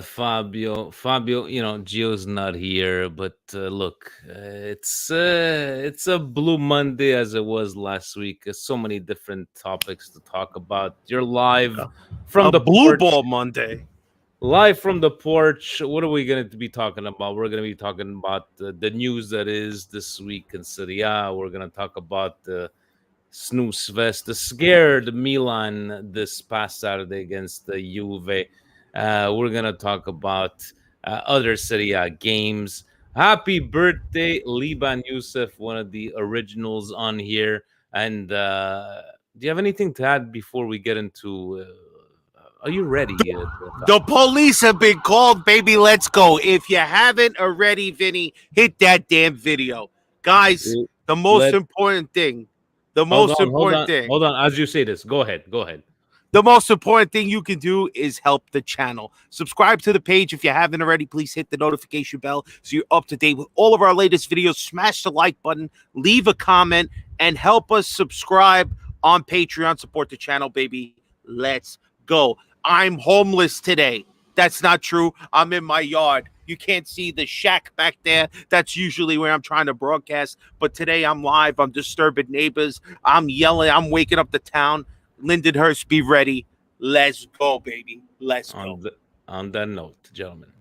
Fabio. Fabio, Gio's not here, but look, it's a Blue Monday as it was last week. So many different topics to talk about. You're live from A the blue porch. ball Monday. Live from the porch. What are we going to be talking about? We're going to be talking about the news that is this week in Serie A. We're going to talk about the snooze fest, the scared Milan this past Saturday against the Juve. We're gonna talk about other Serie A games. Happy birthday, Liban Youssef, one of the originals on here. And do you have anything to add before we get into? Are you ready? The police have been called, baby. Let's go. If you haven't already, Vinny, hit that damn video. Guys, the most Let important thing, hold on, hold on. As you say this, go ahead. the most important thing you can do is help the channel. Subscribe to the page if you haven't already. Please hit the notification bell so you're up to date with all of our latest videos. Smash the like button, leave a comment, and help us subscribe on Patreon. Support the channel, baby. Let's go. I'm homeless today. That's not true. I'm in my yard. You can't see the shack back there. That's usually where I'm trying to broadcast. But today I'm live. I'm disturbing neighbors. I'm yelling. I'm waking up the town. Lindenhurst, be ready. Let's go, baby. Let's go. On that note, gentlemen.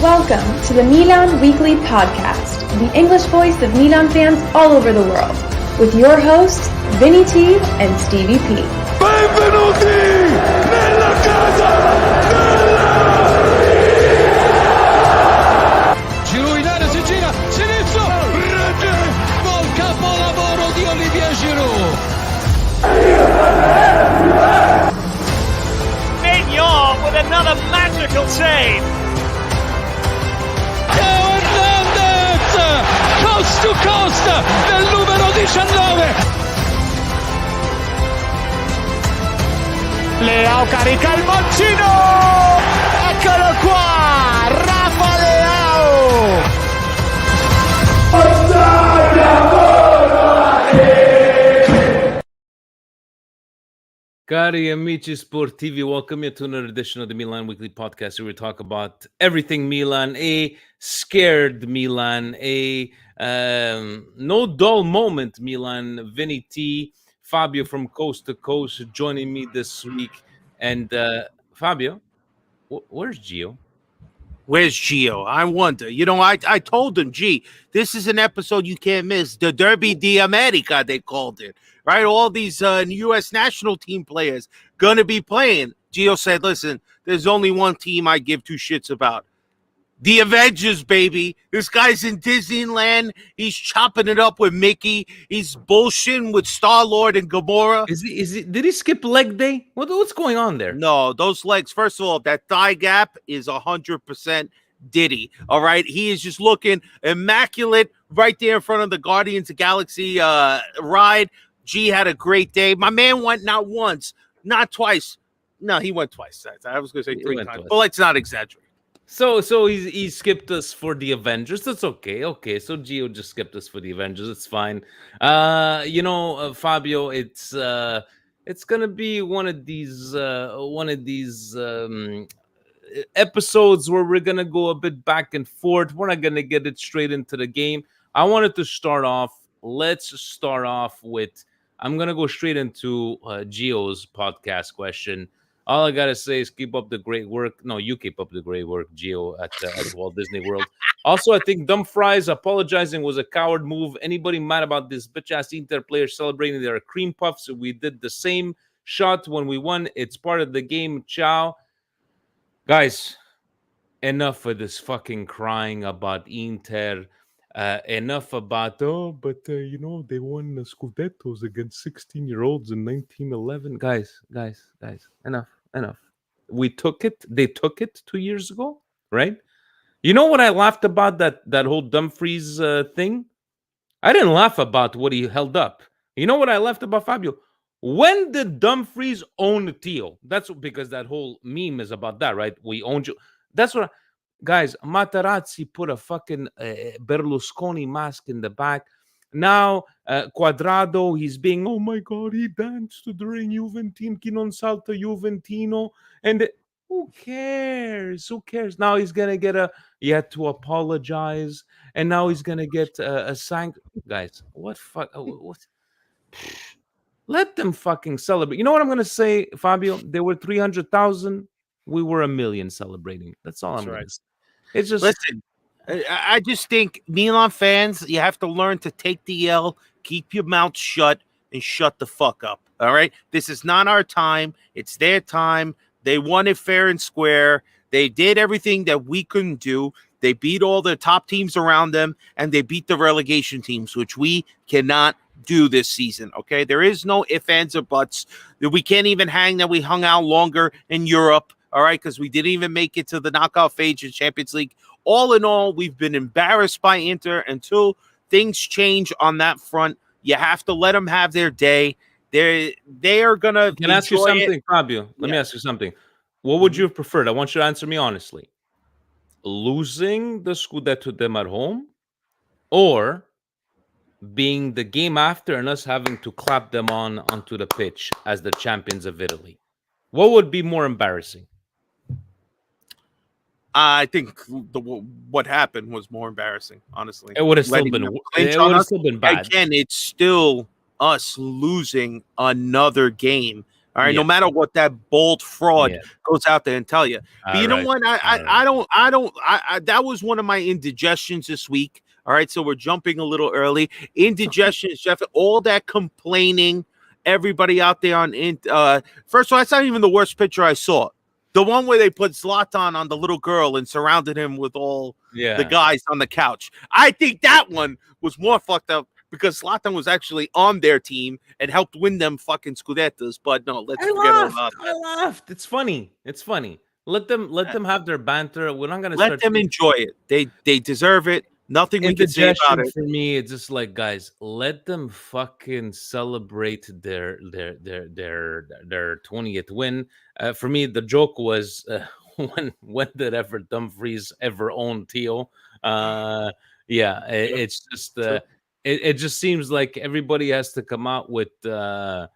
Welcome to the Milan Weekly Podcast, the English voice of Milan fans all over the world, with your hosts, Vinny T and Stevie P. Benvenuti nella casa della Giroud in area, si gira, sinistro, rete, gol capolavoro di Olivier Giroud. Mignon with another magical save. Coast to coast del numero 19. Leao carica il mancino. Eccolo qua, Rafa Leao. Cari amici sportivi, welcome you to another edition of the Milan Weekly Podcast, where we talk about everything Milan, a scared Milan, a no dull moment Milan. Vinny T, Fabio from coast to coast joining me this week. And Fabio, where's Gio? Where's Gio? I wonder. I told him, this is an episode you can't miss. The Derby di America, they called it. Right? All these U.S. national team players going to be playing. Gio said, listen, there's only one team I give two shits about. The Avengers, baby. This guy's in Disneyland. He's chopping it up with Mickey. He's bullshitting with Star-Lord and Gamora. Did he skip leg day? What's going on there? No, those legs. First of all, that thigh gap is 100% Diddy. All right. He is just looking immaculate right there in front of the Guardians of the Galaxy ride. G had a great day. My man went not once, not twice. No, he went twice. I was going to say three times, but let's not exaggerate. So he skipped us for the Avengers. That's okay. Okay, so Gio just skipped us for the Avengers. It's fine. Fabio, it's gonna be one of these episodes where we're gonna go a bit back and forth. We're not gonna get it straight into the game. I wanted to start off. Let's start off with. I'm gonna go straight into Gio's podcast question. All I gotta say is keep up the great work. No, you keep up the great work, Gio, at Walt Disney World. Also, I think Dumfries apologizing was a coward move. Anybody mad about this bitch-ass Inter player celebrating their cream puffs? We did the same shot when we won. It's part of the game. Ciao. Guys, enough of this fucking crying about Inter. Enough about, they won the Scudettos against 16-year-olds in 1911. Guys, enough. We took it. They took it 2 years ago, right? You know what I laughed about that whole Dumfries thing? I didn't laugh about what he held up. You know what I laughed about, Fabio? When did Dumfries own Theo? That's because that whole meme is about that, right? We owned you. That's what... Guys, Materazzi put a fucking Berlusconi mask in the back. Now, Quadrado, he's being, oh my God, he danced during Juventino, chi non salta Juventino. And who cares? Who cares? Now he's going to get he had to apologize. And now he's going to get a guys, what fuck? What? Let them fucking celebrate. You know what I'm going to say, Fabio? They were 300,000. We were 1 million celebrating. That's all I'm going to say. It's just... Listen, I just think Milan fans, you have to learn to take the L, keep your mouth shut, and shut the fuck up. All right? This is not our time. It's their time. They won it fair and square. They did everything that we couldn't do. They beat all the top teams around them, and they beat the relegation teams, which we cannot do this season. Okay? There is no ifs, ands, or buts. We can't even hang that we hung out longer in Europe. All right? Because we didn't even make it to the knockout phase of Champions League. All in all, we've been embarrassed by Inter. Until things change on that front, you have to let them have their day. They are gonna. Can I ask you something, Fabio? Let me ask you something. What would you have preferred? I want you to answer me honestly. Losing the Scudetto to them at home, or being the game after and us having to clap them onto the pitch as the champions of Italy? What would be more embarrassing? I think what happened was more embarrassing, honestly. It would have still been. It would have still been bad. Again, it's still us losing another game. All right, no matter what that bold fraud goes out there and tell you. But you know what? I don't. That was one of my indigestions this week. All right, so we're jumping a little early. Indigestion, Jeff. All that complaining, everybody out there on. First of all, that's not even the worst picture I saw. The one where they put Zlatan on the little girl and surrounded him with all the guys on the couch. I think that one was more fucked up because Zlatan was actually on their team and helped win them fucking Scudettos. But no, let's forget all about that. I laughed. It's funny. It's funny. Let them have their banter. We're not gonna let them enjoy it. They deserve it. Nothing we can say about it. For me, it's just like, guys, let them fucking celebrate their 20th win. For me, the joke was when did ever Dumfries ever own Theo? It's just it just seems like everybody has to come out with well,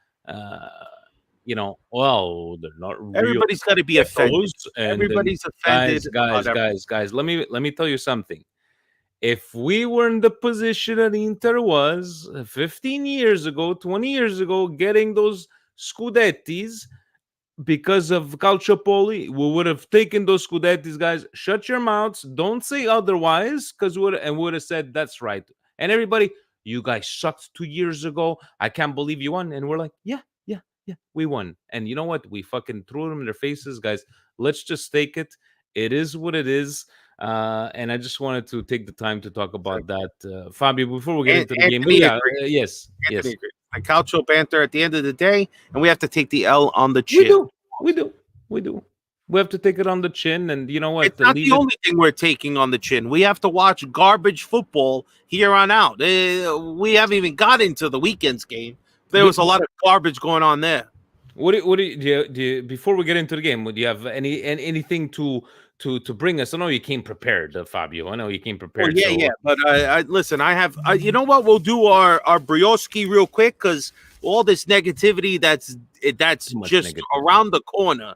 they're not real. Everybody's got to be offended. Everybody's offended. Guys, let me tell you something. If we were in the position that Inter was 15 years ago, 20 years ago, getting those Scudettis because of Calciopoli, we would have taken those Scudettis, guys. Shut your mouths. Don't say otherwise, because we would have said, that's right. And everybody, you guys sucked 2 years ago. I can't believe you won. And we're like, yeah, we won. And you know what? We fucking threw them in their faces, guys. Let's just take it. It is what it is. And I just wanted to take the time to talk about that, Fabio. Before we get into the game, yes. The Calcio banter at the end of the day, and we have to take the L on the chin. We do. We have to take it on the chin, and you know what? It's not the only thing we're taking on the chin. We have to watch garbage football here on out. We haven't even got into the weekend's game. There was a lot of garbage going on there. What do you before we get into the game? Would you have anything to bring us? I know you came prepared, Fabio. I know you came prepared. But listen, I have. You know what? We'll do our brioski real quick because all this negativity that's just around the corner.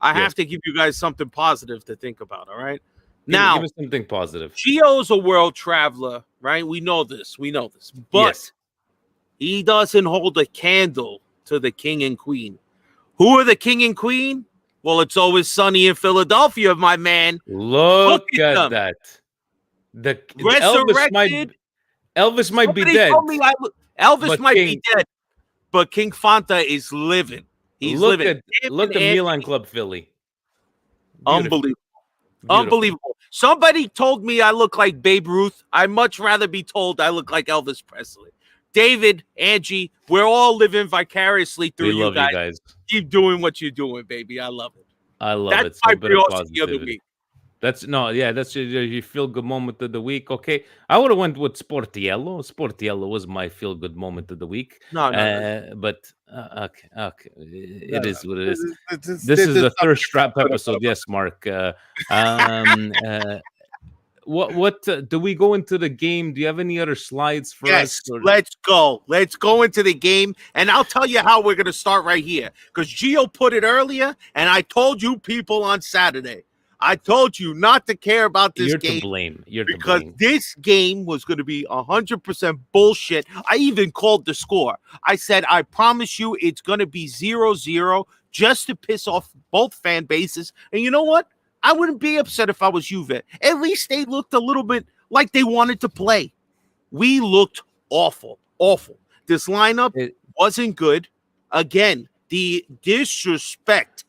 I have to give you guys something positive to think about. All right. Now, give us something positive. Gio's a world traveler, right? We know this, but he doesn't hold a candle to the king and queen. Who are the king and queen? Well, it's always sunny in Philadelphia, my man. Look at that. The Elvis might be dead. Elvis might be dead, but King Fanta is living. He's living. Look at Milan Club Philly. Unbelievable. Somebody told me I look like Babe Ruth. I'd much rather be told I look like Elvis Presley. David, Angie, we're all living vicariously through you guys. Keep doing what you're doing, baby. I love it. That's my curiosity of the week. That's your feel good moment of the week. Okay, I would have went with Sportiello. Sportiello was my feel good moment of the week. But okay, it is what it is. This is the thirst trap episode. Yes, Mark. what do we go into the game? Do you have any other slides for Yes, us? Or- let's go. Let's go into the game, and I'll tell you how we're going to start right here, because Gio put it earlier, and I told you people on Saturday. I told you not to care about this You're game. to blame. You're to Because blame. this game was going to be 100% bullshit. I even called the score. I said, I promise you it's going to be 0-0 just to piss off both fan bases. And you know what? I wouldn't be upset if I was Juve. At least they looked a little bit like they wanted to play. We looked awful. This lineup wasn't good. Again, the disrespect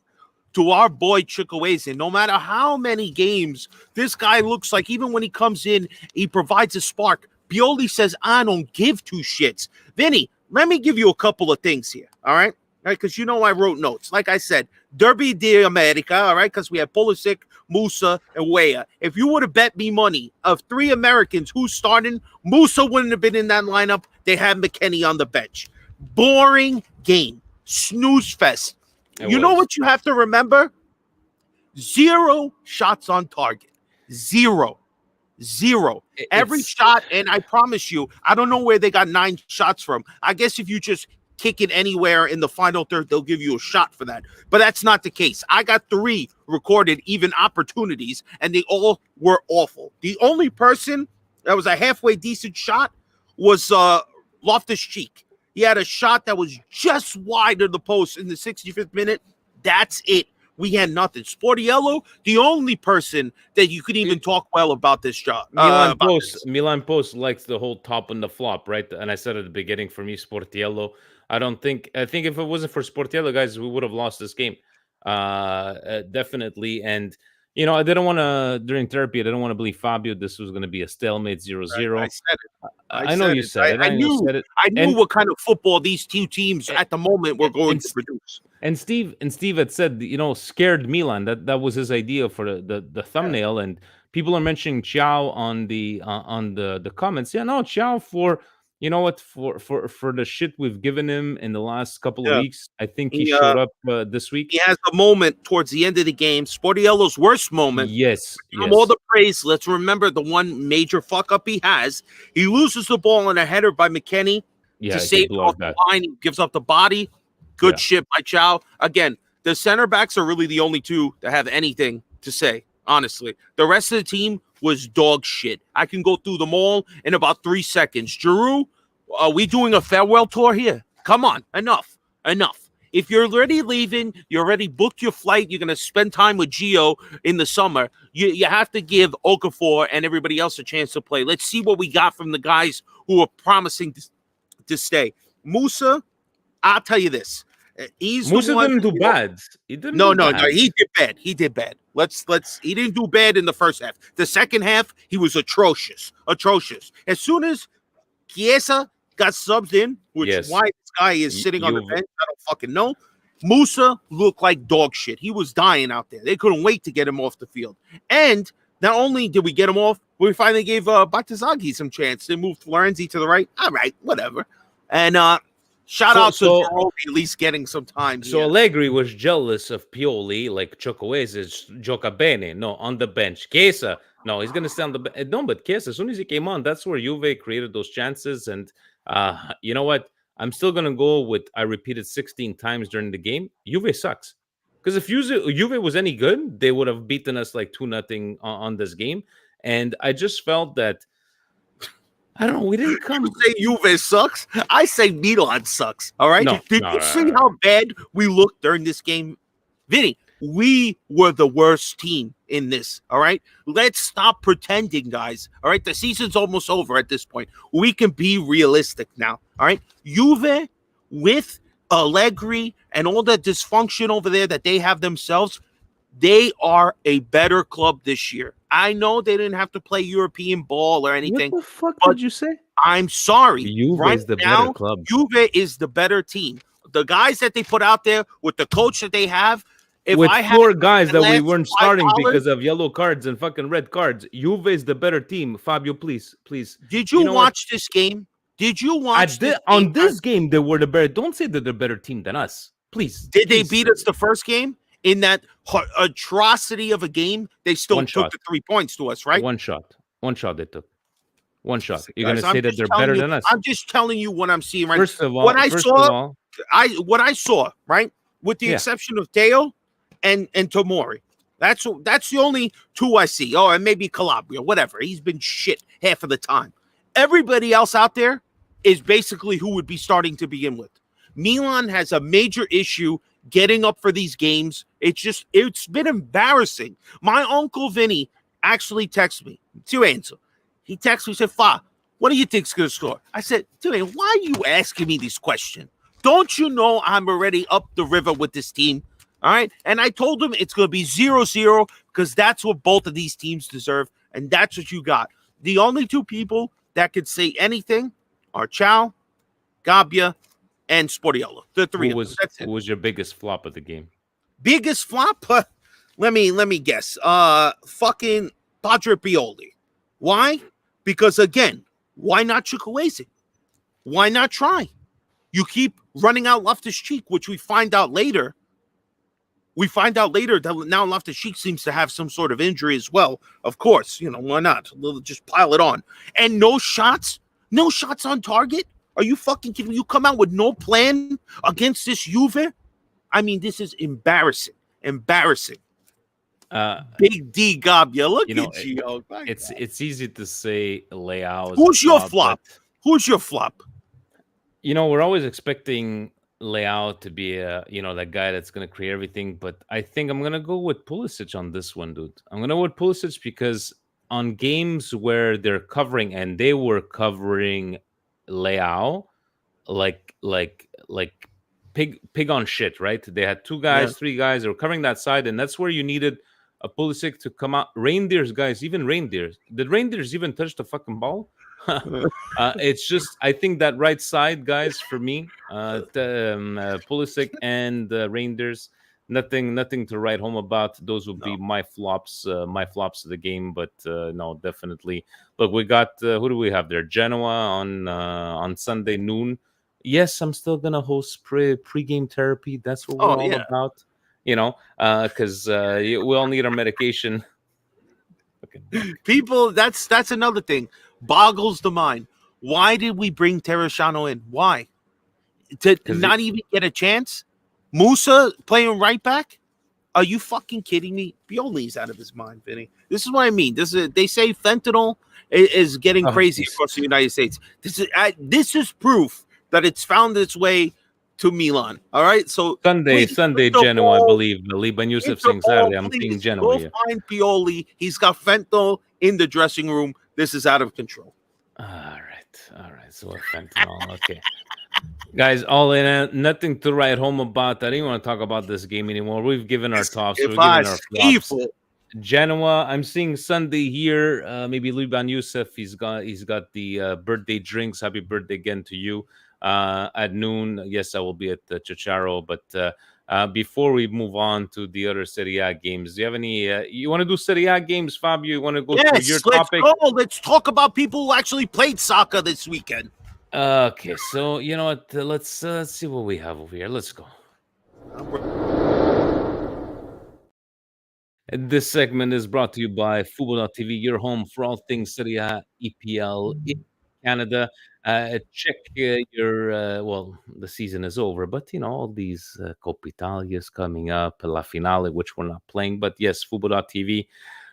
to our boy Chukwueze. No matter how many games this guy looks like, even when he comes in, he provides a spark. Pioli says, I don't give two shits. Vinny, let me give you a couple of things here, all right? Because you know I wrote notes. Like I said, Derby de America, all right? Because we had Pulisic, Musa, and Weah. If you would have bet me money of 3 Americans who's starting, Musa wouldn't have been in that lineup. They had McKennie on the bench. Boring game. Snooze fest. You know what you have to remember? 0 shots on target. 0. Every shot, and I promise you, I don't know where they got 9 shots from. I guess if you just kick it anywhere in the final third, they'll give you a shot for that. But that's not the case. I got 3 recorded even opportunities, and they all were awful. The only person that was a halfway decent shot was Loftus-Cheek. He had a shot that was just wide of the post in the 65th minute. That's it. We had nothing. Sportiello, the only person that you could even talk well about this job. Milan Post likes the whole top and the flop, right? And I said at the beginning, for me, Sportiello. I think if it wasn't for Sportiello, guys, we would have lost this game. Definitely. And I didn't want to, during therapy, I didn't want to believe Fabio this was going to be a stalemate 0-0. I said it. I know you said it. I knew what kind of football these two teams at the moment were going to produce. And Steve had said, scared Milan. That was his idea for the thumbnail. And people are mentioning Ciao on the comments. Yeah, no, Ciao for for the shit we've given him in the last couple of weeks. I think he showed up this week. He has a moment towards the end of the game. Sportiello's worst moment. Yes. All the praise. Let's remember the one major fuck up he has. He loses the ball on a header by McKennie to save off the line. He gives up the body. Good shit by Chow. Again, the center backs are really the only 2 that have anything to say, honestly. The rest of the team was dog shit. I can go through them all in about 3 seconds. Giroud, are we doing a farewell tour here? Come on, enough. If you're already leaving, you already booked your flight, you're going to spend time with Gio in the summer, you have to give Okafor and everybody else a chance to play. Let's see what we got from the guys who are promising to stay. Musa, I'll tell you this. Musa didn't do bad. He didn't. No. He did bad. He didn't do bad in the first half. The second half, he was atrocious. As soon as Chiesa got subbed in, which is why this guy is sitting on the bench, I don't fucking know. Musa looked like dog shit. He was dying out there. They couldn't wait to get him off the field. And not only did we get him off, we finally gave Batazaghi some chance. They moved Florenzi to the right. All right, whatever. And shout out to Giroud at least getting some time. So Allegri was jealous of Pioli, like Chukwueze's gioca bene. No, on the bench. Chiesa, no, he's going to stay on the bench. No, but Chiesa, as soon as he came on, that's where Juve created those chances. And you know what? I'm still going to go with, I repeated 16 times during the game, Juve sucks. Because if Juve was any good, they would have beaten us like 2-0 on this game. And I just felt that, I don't know, we didn't come. You say Juve sucks? I say Milan sucks. All right? Did you see how bad we looked during this game? Vinny, we were the worst team in this. All right? Let's stop pretending, guys. All right? The season's almost over at this point. We can be realistic now. All right? Juve with Allegri and all that dysfunction over there that they have themselves, they are a better club this year. I know they didn't have to play European ball or anything. What the fuck did you say? I'm sorry. Juve is the better club. Juve is the better team. The guys that they put out there with the coach that they have, with 4 guys that we weren't starting because of yellow cards and fucking red cards, Juve is the better team. Fabio, please. Did you watch this game? Did you watch on this game? They were the better. Don't say they're the better team than us, please. Did they beat us the first game? In that atrocity of a game, they still took the 3 points to us, right? One shot. One shot they took. One shot. Listen, You're going guys, to say that they're better than us? I'm just telling you what I'm seeing right. First of all, what I saw, right, with the exception of Dale and Tomori. That's the only two I see. Oh, and maybe Calabria, whatever. He's been shit half of the time. Everybody else out there is basically who would be starting to begin with. Milan has a major issue getting up for these games. It's been embarrassing. My uncle Vinny actually texted me. He texted me, said, Fa, what do you think's going to score? I said, Dwayne, why are you asking me this question? Don't you know I'm already up the river with this team? All right. And I told him it's going to be 0-0 because that's what both of these teams deserve. And that's what you got. The only two people that could say anything are Chow, Gabbia, and Sportiello. The three. Who was your biggest flop of the game? Biggest flop? Let me guess. Fucking Padre Pioli. Why? Because again, why not Chukwueze? Why not try? You keep running out Loftus-Cheek, which we find out later. That now Loftus-Cheek seems to have some sort of injury as well. Of course, why not? Just pile it on. And no shots on target. Are you fucking kidding me? You come out with no plan against this Juve? I mean, this is embarrassing. Embarrassing. Big D Gabbia. Look at you. It's easy to say Leao. Who's your flop? Who's your flop? We're always expecting Leao to be that guy that's going to create everything, but I think I'm going to go with Pulisic on this one, dude. I'm going to go with Pulisic because on games where they're covering, and they were covering Leao like pig on shit, right? They had 2 guys, 3 guys, they were covering that side, and that's where you needed a Pulisic to come out. Reindeers, guys, even Reindeers. Did Reindeers even touch the fucking ball? It's just, I think that right side, guys, for me, Pulisic and Reindeers, nothing to write home about. Those will be my flops of the game. But no, definitely. Look, we got who do we have there? Genoa on Sunday noon. Yes, I'm still gonna host pre-game therapy. That's what we're all about. Because we all need our medication. People, that's another thing. Boggles the mind. Why did we bring Terracciano in? Why? To not even get a chance? Musa playing right back? Are you fucking kidding me? Pioli's out of his mind, Vinny. This is what I mean. They say fentanyl is getting crazy across the United States. This is proof that it's found its way to Milan. All right. So Sunday, Genoa, I believe. Liban Youssef saying Saturday. I'm seeing Genoa. Go find Pioli. He's got fentanyl in the dressing room. This is out of control. All right. So fentanyl. Okay. Guys, all in, nothing to write home about. I didn't want to talk about this game anymore. We've given our tops. We've given our flops. Genoa, I'm seeing Sunday here. Maybe Liban Youssef. He's got the birthday drinks. Happy birthday again to you. At noon. Yes, I will be at the Chicharo. But before we move on to the other Serie A games, do you have any? You want to do Serie A games, Fabio? You want to go through your topic? Let's talk about people who actually played soccer this weekend. Okay, so you know what? Let's see what we have over here. Let's go. This segment is brought to you by Fubo.tv, your home for all things Serie A, EPL in Canada. Check the season is over, but all these Coppa Italia is coming up, La Finale, which we're not playing, but yes, Fubo.tv.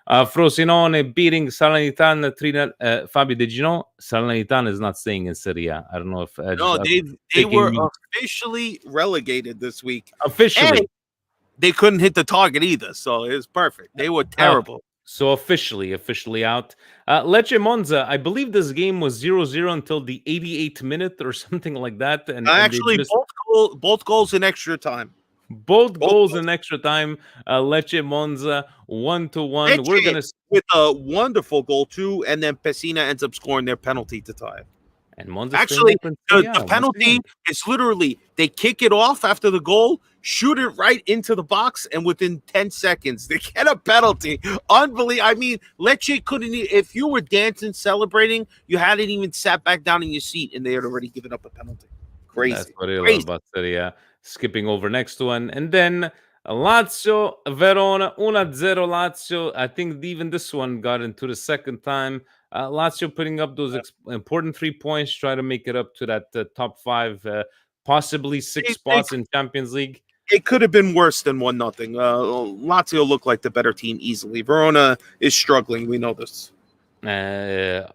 Frosinone beating Salernitana 3-0. Fabio, did you know Salernitana is not staying in Serie A? I don't know if they were officially relegated this week. Officially. And they couldn't hit the target either, so it was perfect. They were terrible. So officially out. Lecce Monza, I believe this game was 0-0 until the 88th minute or something like that. And actually, both goals in extra time. Both goals in extra time. Lecce Monza 1-1. We're gonna with a wonderful goal too, and then Pessina ends up scoring their penalty to tie. And Monza actually, the penalty is literally they kick it off after the goal, shoot it right into the box, and within 10 seconds they get a penalty. Unbelievable! I mean, Lecce couldn't. If you were dancing, celebrating, you hadn't even sat back down in your seat, and they had already given up a penalty. Crazy. That's what I love about Serie A. Skipping over next one, and then Lazio, Verona, 1-0 Lazio. I think even this one got into the second time. Lazio putting up those important 3 points, try to make it up to that top 5, possibly 6 spots in Champions League. It could have been worse than 1-0. Lazio looked like the better team easily. Verona is struggling. We know this. Wow.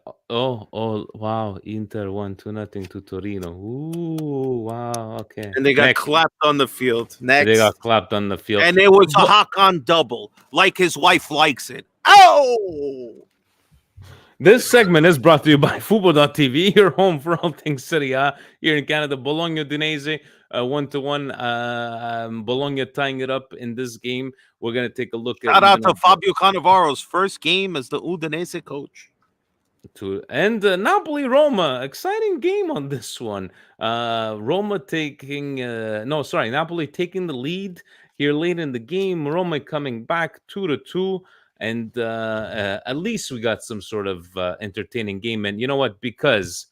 Inter 1-0 to Torino. Ooh, wow. Okay. And they got clapped on the field. Next. They got clapped on the field. And it was a Hakan double, like his wife likes it. Oh! This segment is brought to you by Fubo.tv, your home for all things Serie A here in Canada. Bologna Udinese 1-1. Bologna tying it up in this game. We're going to take a look at. Shout out to Fabio Cannavaro's first game as the Udinese coach. And Napoli Roma, exciting game on this one. Napoli taking the lead here late in the game. Roma coming back 2-2. And at least we got some sort of entertaining game. And you know what? Because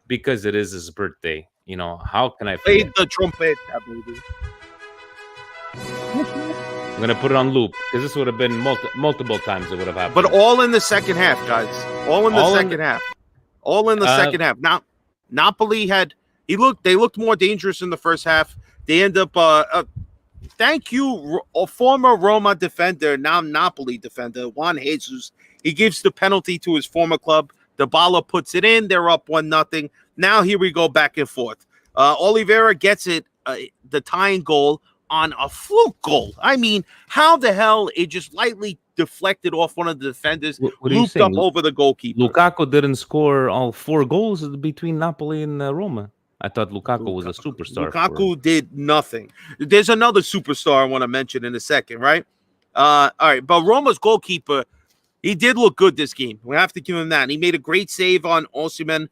it is his birthday. You know, how can I play the trumpet, baby? I'm going to put it on loop because this would have been multiple times it would have happened. But all in the second half, guys. All in the second half. All in the second half. Now, Napoli they looked more dangerous in the first half. They end up thank you, a former Roma defender, now Napoli defender, Juan Jesus. He gives the penalty to his former club. Dybala puts it in. They're up 1-0. Now here we go back and forth. Oliveira gets it, the tying goal on a fluke goal. I mean, how the hell it just lightly deflected off one of the defenders, looped up over the goalkeeper. Lukaku didn't score all 4 goals between Napoli and Roma. I thought Lukaku was a superstar. Lukaku did nothing. There's another superstar I want to mention in a second, right? All right, but Roma's goalkeeper, he did look good this game. We have to give him that. He made a great save on Osimhen,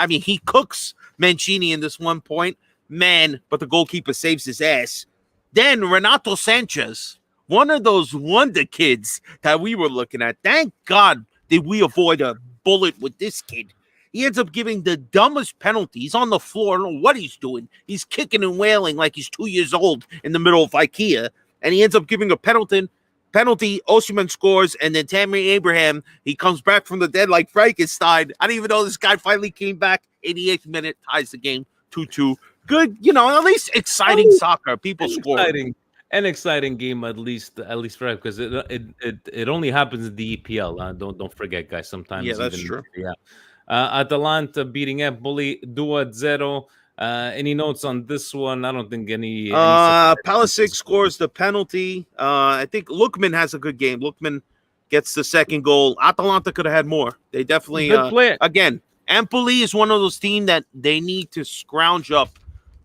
he cooks Mancini in this one point. Man, but the goalkeeper saves his ass. Then Renato Sanchez, one of those wonder kids that we were looking at. Thank God did we avoid a bullet with this kid. He ends up giving the dumbest penalty. He's on the floor. I don't know what he's doing. He's kicking and wailing like he's 2 years old in the middle of IKEA. And he ends up giving a penalty. Osimhen scores. And then Tammy Abraham, he comes back from the dead like Frankenstein. I didn't even know this guy finally came back. 88th minute, ties the game 2-2. Good, at least exciting soccer. People scoring. An exciting game, at least for because it only happens in the EPL. Don't forget, guys. Sometimes that's true. Yeah. Atalanta beating Empoli 2-0. Any notes on this one? I don't think any. Pie-IX scores the penalty. I think Lookman has a good game. Lookman gets the second goal. Atalanta could have had more. They definitely again. Empoli is one of those teams that they need to scrounge up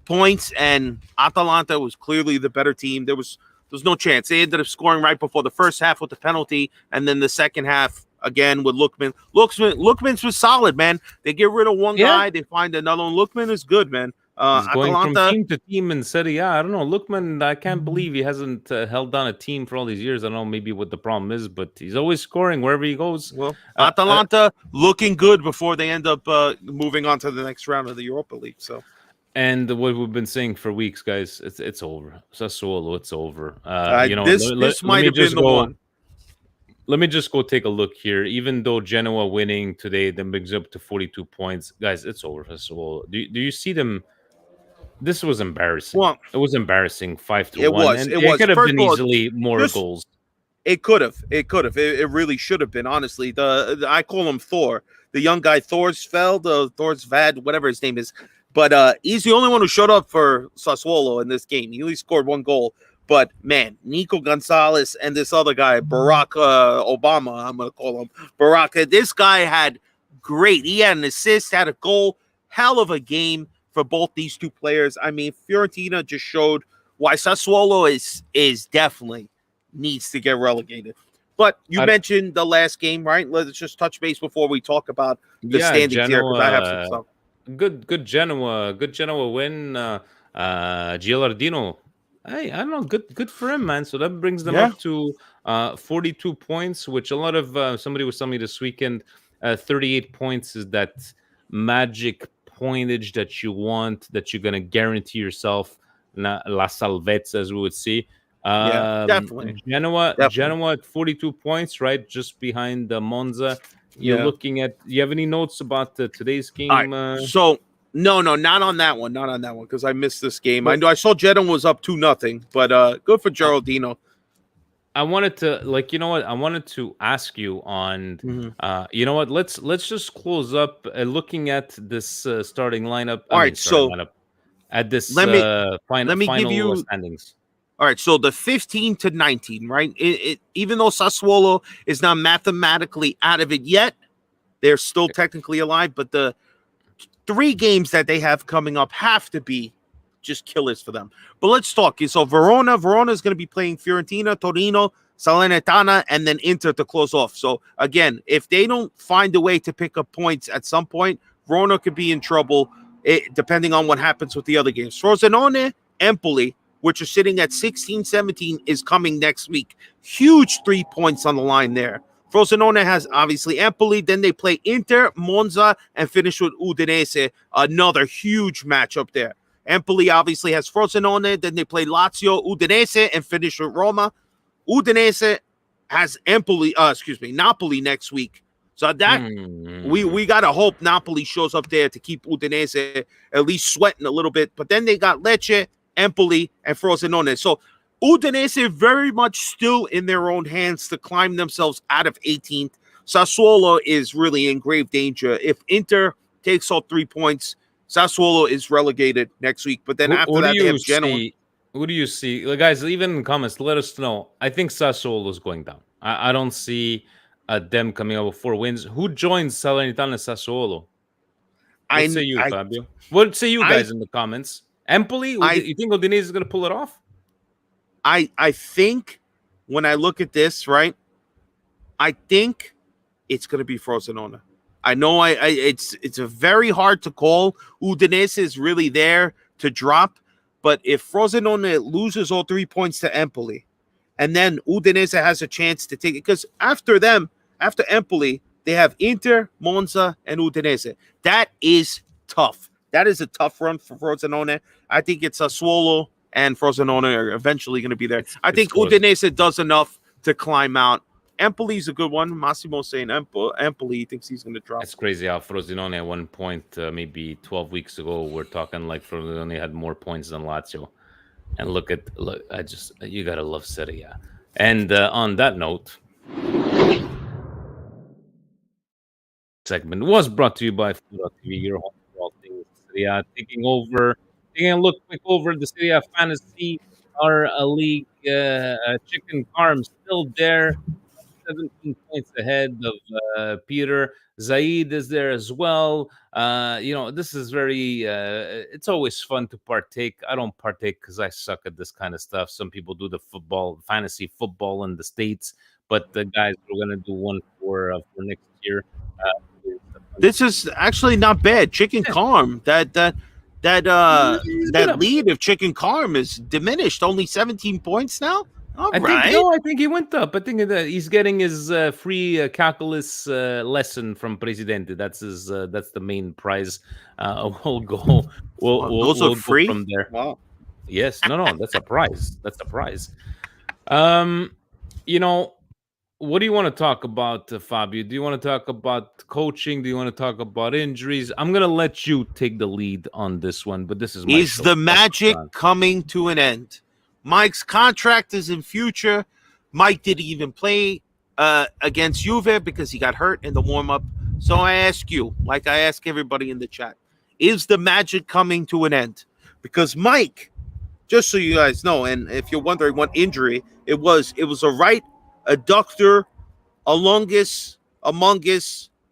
points, and Atalanta was clearly the better team. There's no chance. They ended up scoring right before the first half with the penalty, and then the second half again with Lookman. Lookman's was solid, man. They get rid of one guy, they find another one. Lookman is good, man. He's going from team to team in Serie A. I don't know. Lookman, I can't believe he hasn't held down a team for all these years. I don't know maybe what the problem is, but he's always scoring wherever he goes. Well, Atalanta looking good before they end up moving on to the next round of the Europa League. So, and what we've been saying for weeks, guys, it's over. Sassuolo, it's over. This might have been the one. Let me just go take a look here. Even though Genoa winning today, then brings up to 42 points. Guys, it's over for Sassuolo. Do you see them? This was embarrassing. Well, it was embarrassing, 5-1. It was. It could have been easily more goals. It could have. It really should have been. Honestly, I call him Thor, the young guy, Thorsvad, whatever his name is. But he's the only one who showed up for Sassuolo in this game. He only scored 1 goal. But man, Nico Gonzalez and this other guy, Barack Obama, I'm gonna call him Barack. This guy had great. He had an assist, had a goal. Hell of a game for both these two players. I mean, Fiorentina just showed why Sassuolo is definitely needs to get relegated. But you mentioned the last game, right? Let's just touch base before we talk about the standings here, because I have some stuff. Good Genoa win. Gilardino. Hey, I don't know. Good for him, man. So that brings them up to 42 points, which a lot of somebody was telling me this weekend. 38 points is that magic pointage that you want, that you're going to guarantee yourself La salvezza, as we would see. Definitely. Genoa at 42 points, right, just behind Monza. You're looking at. You have any notes about today's game? So no, not on that one, because I missed this game. I know I saw Genoa was up 2-0, but good for Geraldino. I wanted to I wanted to ask you on let's just close up All right, so at this let me final give you standings. All right, so the 15-19, right? Even though Sassuolo is not mathematically out of it yet, they're still technically alive, but the 3 games that they have coming up have to be just killers for them. But let's talk. So Verona is going to be playing Fiorentina, Torino, Salernitana, and then Inter to close off. So again, if they don't find a way to pick up points at some point, Verona could be in trouble, depending on what happens with the other games. Frosinone, Empoli, which are sitting at 16-17, is coming next week. Huge 3 points on the line there. Frosinone has obviously Empoli, then they play Inter, Monza, and finish with Udinese. Another huge matchup there. Empoli obviously has Frosinone, then they play Lazio, Udinese, and finish with Roma. Udinese has Napoli next week. So that we gotta hope Napoli shows up there to keep Udinese at least sweating a little bit. But then they got Lecce, Empoli, and Frosinone. So Udinese very much still in their own hands to climb themselves out of 18th. Sassuolo is really in grave danger. If Inter takes all 3 points, Sassuolo is relegated next week. But then after that, they have Genoa. Who do you see? Guys, even in the comments, let us know. I think Sassuolo is going down. I don't see them coming up with 4 wins. Who joins Salernitana and Sassuolo? What say you, Fabio? What say you guys in the comments? Empoli? You think Udinese is going to pull it off? I think when I look at this, right, I think it's going to be Frosinone. I know it's a very hard to call. Udinese is really there to drop, but if Frosinone loses all 3 points to Empoli, and then Udinese has a chance to take it, because after Empoli, they have Inter, Monza, and Udinese. That is tough. That is a tough run for Frosinone. I think it's Sassuolo and Frosinone are eventually going to be there. I think Udinese does enough to climb out. Empoli's a good one. Massimo's saying Empoli thinks he's going to drop. It's crazy how Frosinone at one point, maybe 12 weeks ago, we're talking like Frosinone had more points than Lazio. And look, you got to love Serie A. And on that note, segment was brought to you by Football TV, your home for all things Serie A. Taking a look quick over the Serie A Fantasy, our league. Chicken Farm still there, 17 points ahead of Peter. Zaid is there as well. This is very, it's always fun to partake. I don't partake because I suck at this kind of stuff. Some people do the fantasy football in the States, but the guys, we're going to do one for next year. This is actually not bad. Chicken Farm, that lead of Chicken Farm is diminished. Only 17 points now. I think he went up. I think that he's getting his free calculus lesson from Presidente. That's the main prize. We'll go. Those are free from there. Wow. Yes. No. That's a prize. That's a prize. What do you want to talk about, Fabio? Do you want to talk about coaching? Do you want to talk about injuries? I'm going to let you take the lead on this one, but this is my show. The magic coming to an end? Mike's contract is in future. Mike didn't even play against Juve because he got hurt in the warm-up. So I ask you, like I ask everybody in the chat, is the magic coming to an end? Because Mike, just so you guys know, and if you're wondering what injury it was a right adductor alungus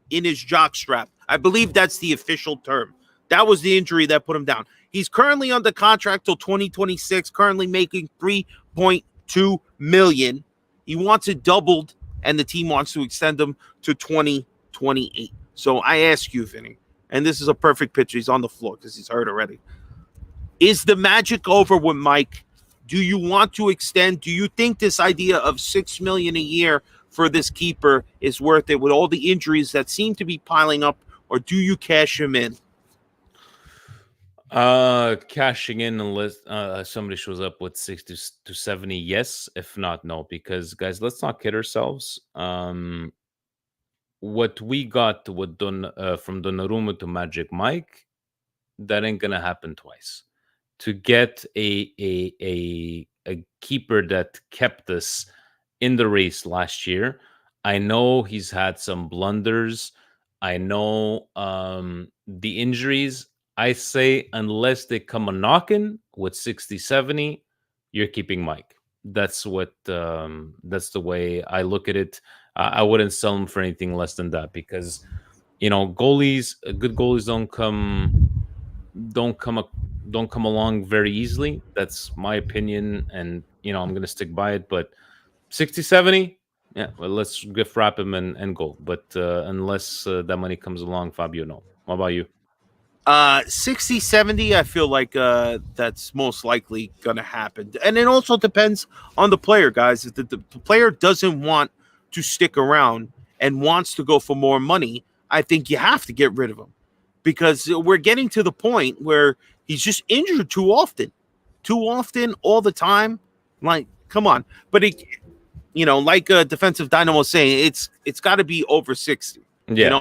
in his jockstrap. I believe that's the official term. That was the injury that put him down. He's currently under contract till 2026, currently making $3.2 million. He wants it doubled, and the team wants to extend him to 2028. So I ask you, Vinny, and this is a perfect picture. He's on the floor because he's hurt already. Is the magic over with Mike? Do you want to extend? Do you think this idea of $6 million a year for this keeper is worth it with all the injuries that seem to be piling up, or do you cash him in? Cashing in unless somebody shows up with 60 to 70, yes. If not, no. Because guys, let's not kid ourselves. What we got with from Donnarumma to Magic Mike, that ain't gonna happen twice. To get a keeper that kept us in the race last year, I know he's had some blunders. I know the injuries. I say unless they come a knocking with 60, 70, you're keeping Mike. That's that's the way I look at it. I wouldn't sell him for anything less than that because goalies, good goalies don't come a, don't come along very easily. That's my opinion, and I'm gonna stick by it. But 60, 70, yeah, well, let's gift wrap him and go. But unless that money comes along, Fabio, no. What about you? 60, 70, I feel like that's most likely going to happen. And it also depends on the player, guys. If the player doesn't want to stick around and wants to go for more money, I think you have to get rid of him because we're getting to the point where he's just injured too often, all the time. Like, come on. But like defensive dynamo was saying, it's got to be over 60. Yeah.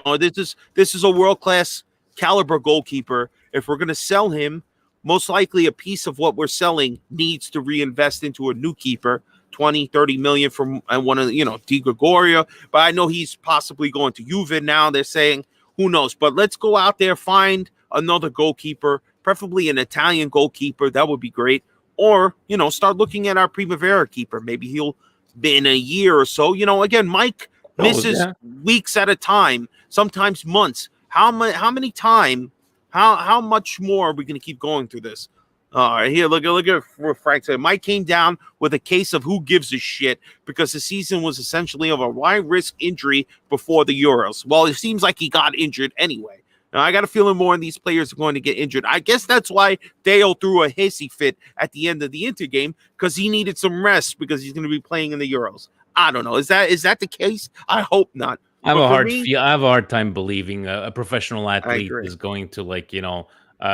This is a world-class caliber goalkeeper. If we're going to sell him, most likely a piece of what we're selling needs to reinvest into a new keeper, 20-30 million from one of Di Gregorio. But I know he's possibly going to Juve now. They're saying, who knows? But let's go out there, find another goalkeeper, preferably an Italian goalkeeper. That would be great. Or, start looking at our Primavera keeper. Maybe he'll be in a year or so. Again, Mike misses weeks at a time, sometimes months. How many time? How much more are we going to keep going through this? All right, here, look at what Frank said. Mike came down with a case of who gives a shit because the season was essentially of a why risk injury before the Euros. Well, it seems like he got injured anyway. Now, I got a feeling more of these players are going to get injured. I guess that's why Dale threw a hissy fit at the end of the Inter game because he needed some rest because he's going to be playing in the Euros. I don't know. Is that the case? I hope not. I have a hard time believing a professional athlete is going to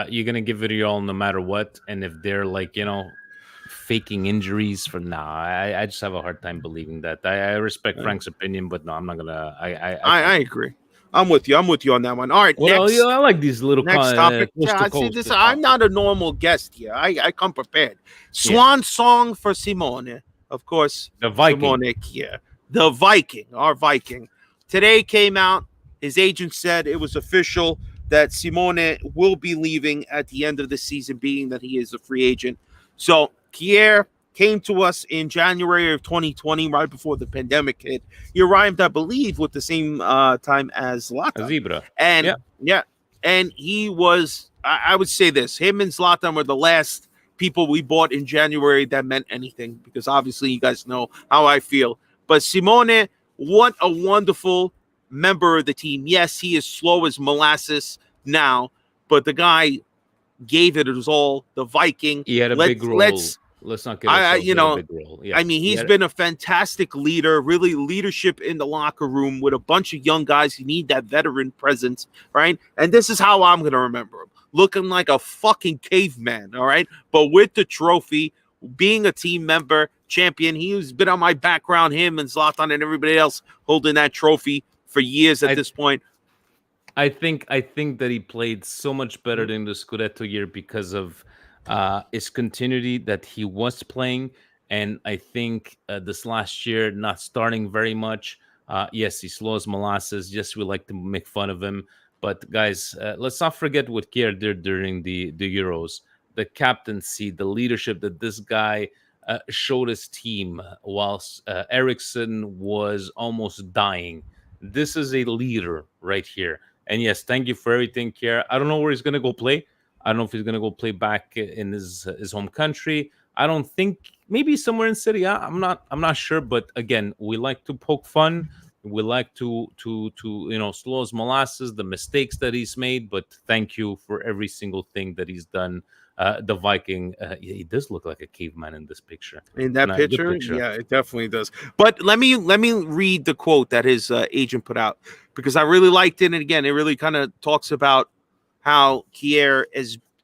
you're gonna give it your all no matter what, and if they're faking injuries for I just have a hard time believing that. I respect Frank's opinion, but no, I'm not gonna. I agree. I'm with you on that one. All right, well, next. I like these little next topic. I'm not a normal guest here. I come prepared. Swan song for Simone, of course. The Viking. Simone, the Viking, our Viking. Today came out, his agent said it was official that Simone will be leaving at the end of the season, being that he is a free agent. So Kier came to us in January of 2020, right before the pandemic hit. He arrived, I believe, with the same time as Zlatan. Zebra. And and he was, I would say this, him and Zlatan were the last people we bought in January that meant anything, because obviously you guys know how I feel. But Simone, what a wonderful member of the team. Yes, he is slow as molasses now, but the guy gave it his all. The Viking. He had a big role. Let's not get a big role. Yeah. I mean, he's been a fantastic leader, really leadership in the locker room with a bunch of young guys who need that veteran presence, right? And this is how I'm going to remember him. Looking like a fucking caveman, all right? But with the trophy, being a team member, champion. He's been on my background, him and Zlatan and everybody else holding that trophy for years at this point. I think that he played so much better than the Scudetto year because of his continuity that he was playing. And I think this last year, not starting very much. Yes, he slows molasses. Yes, we like to make fun of him. But guys, let's not forget what Kier did during the Euros. The captaincy, the leadership that this guy showed his team whilst Eriksson was almost dying. This is a leader right here. And yes, thank you for everything, Kier. I don't know where he's going to go play. I don't know if he's going to go play back in his home country. I don't think, maybe somewhere in City. I'm not sure. But again, we like to poke fun. We like to slow his molasses, the mistakes that he's made. But thank you for every single thing that he's done. The Viking, he does look like a caveman in this picture. In that picture, yeah, it definitely does. But let me read the quote that his agent put out, because I really liked it. And again, it really kind of talks about how Kier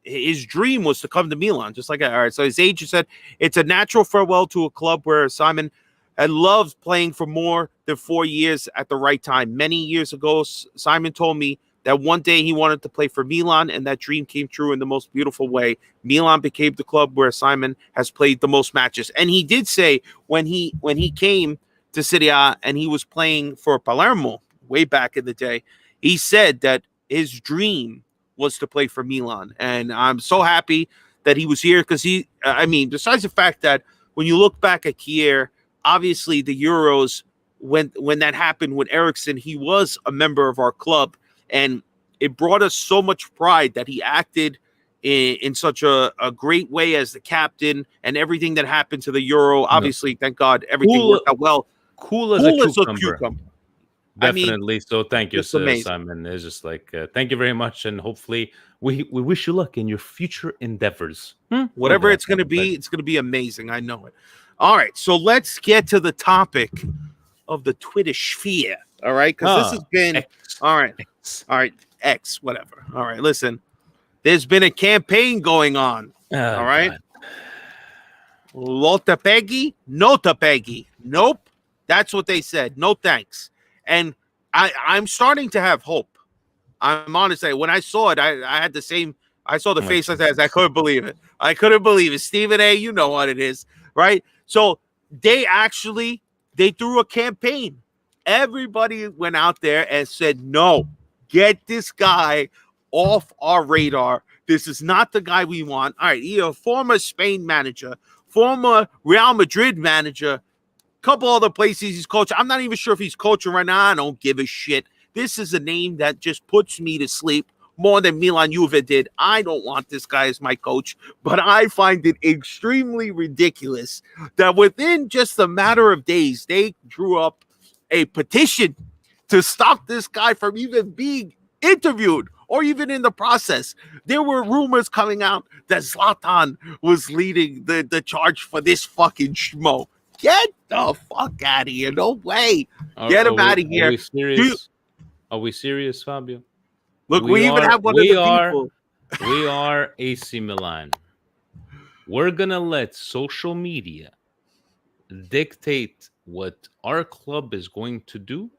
his dream was to come to Milan, just like that. All right, so his agent said it's a natural farewell to a club where Simon had loved playing for more than 4 years at the right time. Many years ago, Simon told me that one day he wanted to play for Milan, and that dream came true in the most beautiful way. Milan became the club where Simon has played the most matches. And he did say when he came to Serie A and he was playing for Palermo way back in the day, he said that his dream was to play for Milan. And I'm so happy that he was here because besides the fact that when you look back at Kier, obviously the Euros, when that happened with Eriksson, he was a member of our club, and it brought us so much pride that he acted in such a great way as the captain, and everything that happened to the Euro. Obviously, thank God, everything worked out well. Cool as a cucumber. Definitely. So thank you, Simon. It's just like, thank you very much. And hopefully we wish you luck in your future endeavors. Whatever it's going to be, it's going to be amazing. I know it. All right. So let's get to the topic of the Twitter sphere. All right. Because this has been, all right. X, whatever. All right. Listen, there's been a campaign going on. All right. Lotapegui, no Tapegui. Nope. That's what they said. No thanks. And I'm starting to have hope. I'm honestly, when I saw it, I had the same. I saw the face like that. I couldn't believe it. I couldn't believe it. Stephen A., you know what it is, right? So they threw a campaign. Everybody went out there and said, no, get this guy off our radar. This is not the guy we want. All right, he's a former Spain manager, former Real Madrid manager, couple other places he's coaching. I'm not even sure if he's coaching right now. I don't give a shit. This is a name that just puts me to sleep more than Milan Juve did. I don't want this guy as my coach, but I find it extremely ridiculous that within just a matter of days, they drew up a petition to stop this guy from even being interviewed or even in the process. There were rumors coming out that Zlatan was leading the charge for this fucking schmo. Get the fuck out of here. No way. Get him out of here. Are we serious? Are we serious, Fabio? Look, we even have one of the people. We are AC Milan. We're going to let social media dictate what our club is going to do.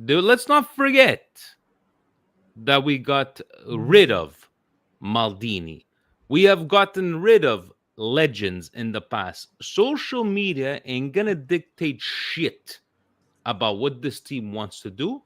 Dude, let's not forget that we got rid of Maldini. We have gotten rid of legends in the past. Social media ain't gonna dictate shit about what this team wants to do.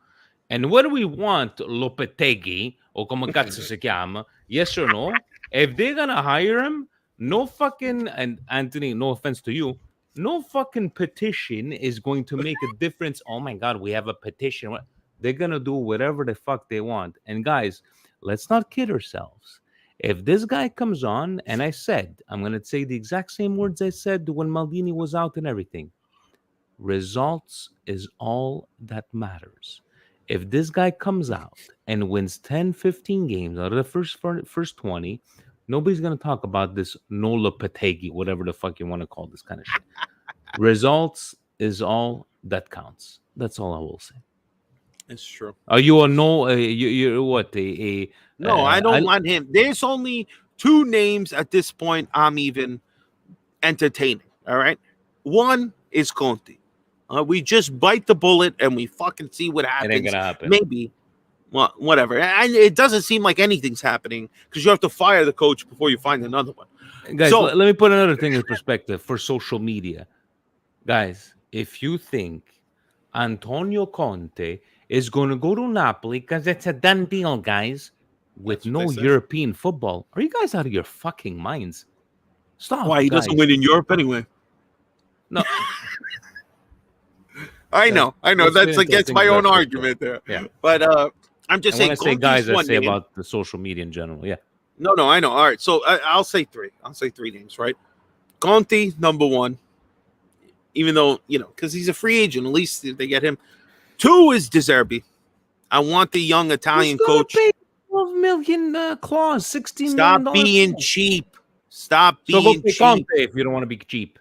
And whether we want Lopetegui or como cazzo si chiama, yes or no, if they're gonna hire him, no fucking, and Anthony, no offense to you, no fucking petition is going to make a difference. Oh my God, we have a petition. They're gonna do whatever the fuck they want. And guys, let's not kid ourselves. If this guy comes on, and I'm going to say the exact same words I said when Maldini was out and everything. Results is all that matters. If this guy comes out and wins 10, 15 games out of the first 20, nobody's going to talk about this Nola Pategi, whatever the fuck you want to call this kind of shit. Results is all that counts. That's all I will say. It's true. Are you a no? You're what? No, I don't want him. There's only two names at this point I'm even entertaining. All right. One is Conte. We just bite the bullet and we fucking see what happens. It ain't gonna happen. Maybe. Well, whatever. And it doesn't seem like anything's happening because you have to fire the coach before you find another one. Guys, let me put another thing in perspective for social media. Guys, if you think Antonio Conte is going to go to Napoli because it's a done deal, guys, with no European football, are you guys out of your fucking minds? Stop. Why? He doesn't win in Europe anyway. No. I know. That's against my own argument there. Yeah. But I'm just saying. When I say guys, I say about the social media in general. Yeah. No, I know. All right. So I'll say three. I'll say three names, right? Conte, number one. Even though, because he's a free agent, at least they get him. Two is De Zerbi. I want the young Italian coach. Pay 12 million clause, $16 million. Stop being cheap. Stop being cheap. Conte if you don't want to be cheap.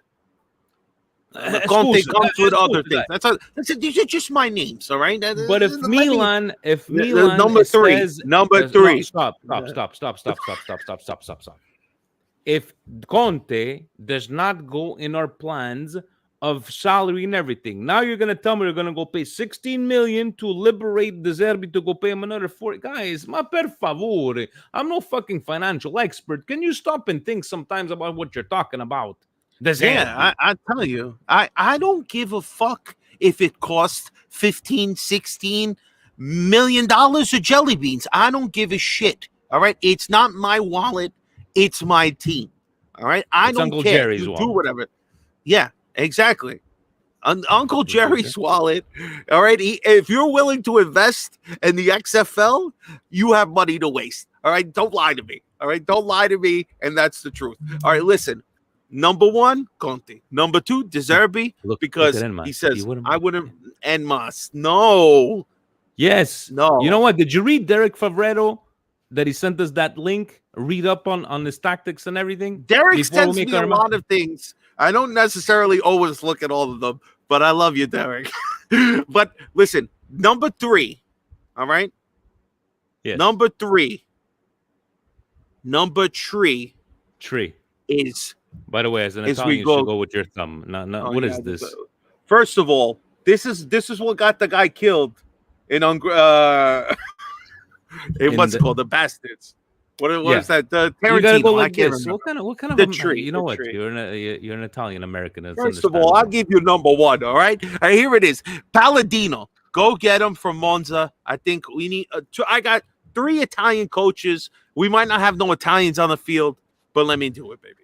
Conte Scusa, comes with other scusa, things. dai. These are just my names, all right? But if Milan Number three, says number no, three. stop. If Conte does not go in our plans of salary and everything, now you're gonna tell me you're gonna go pay 16 million to liberate De Zerbi to go pay him another 40. Guys, ma per favore, I'm no fucking financial expert. Can you stop and think sometimes about what you're talking about? De Zerbi. Yeah, I tell you, I don't give a fuck if it costs 15, 16 million dollars of jelly beans. I don't give a shit. All right. It's not my wallet, it's my team. All right. I It's don't Uncle care. Jerry's You do wallet. whatever. Yeah, exactly. Uncle Jerry's wallet. All right. If you're willing to invest in the XFL, you have money to waste. All right. Don't lie to me. All right. Don't lie to me. And that's the truth. All right. Listen. Number one, Conte. Number two, De Zerbi, because he says, I wouldn't end Mas. No. Yes. No. You know what? Did you read Derek Favretto that he sent us that link? Read up on his tactics and everything? Derek sends me a lot of things. I don't necessarily always look at all of them, but I love you, Derek. But listen, number three, all right? Yes. Number three Tree. is... By the way, as an As Italian, we you go- should go with your thumb. No, what is this? First of all, this is what got the guy killed in what's it called? The Bastards. What is that? The Tarantino. You gotta go like I can't this. remember. What kind of The a, tree, you know the what? tree. You're an Italian American. It's First of all, I'll give you number one. All right, here it is. Palladino, go get him from Monza. I think we need. I got 3 Italian coaches. We might not have no Italians on the field, but let me do it, baby.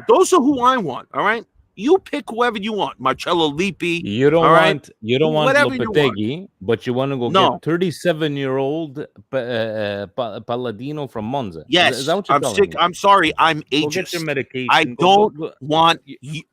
Those are who I want. All right, you pick whoever you want. Marcello Lippi. You don't want Lopetegui, but you want to go get 37-year-old Palladino from Monza. Yes, is that what you're I'm sick. me? I'm sorry. I'm ageist. Go get your medication. I don't want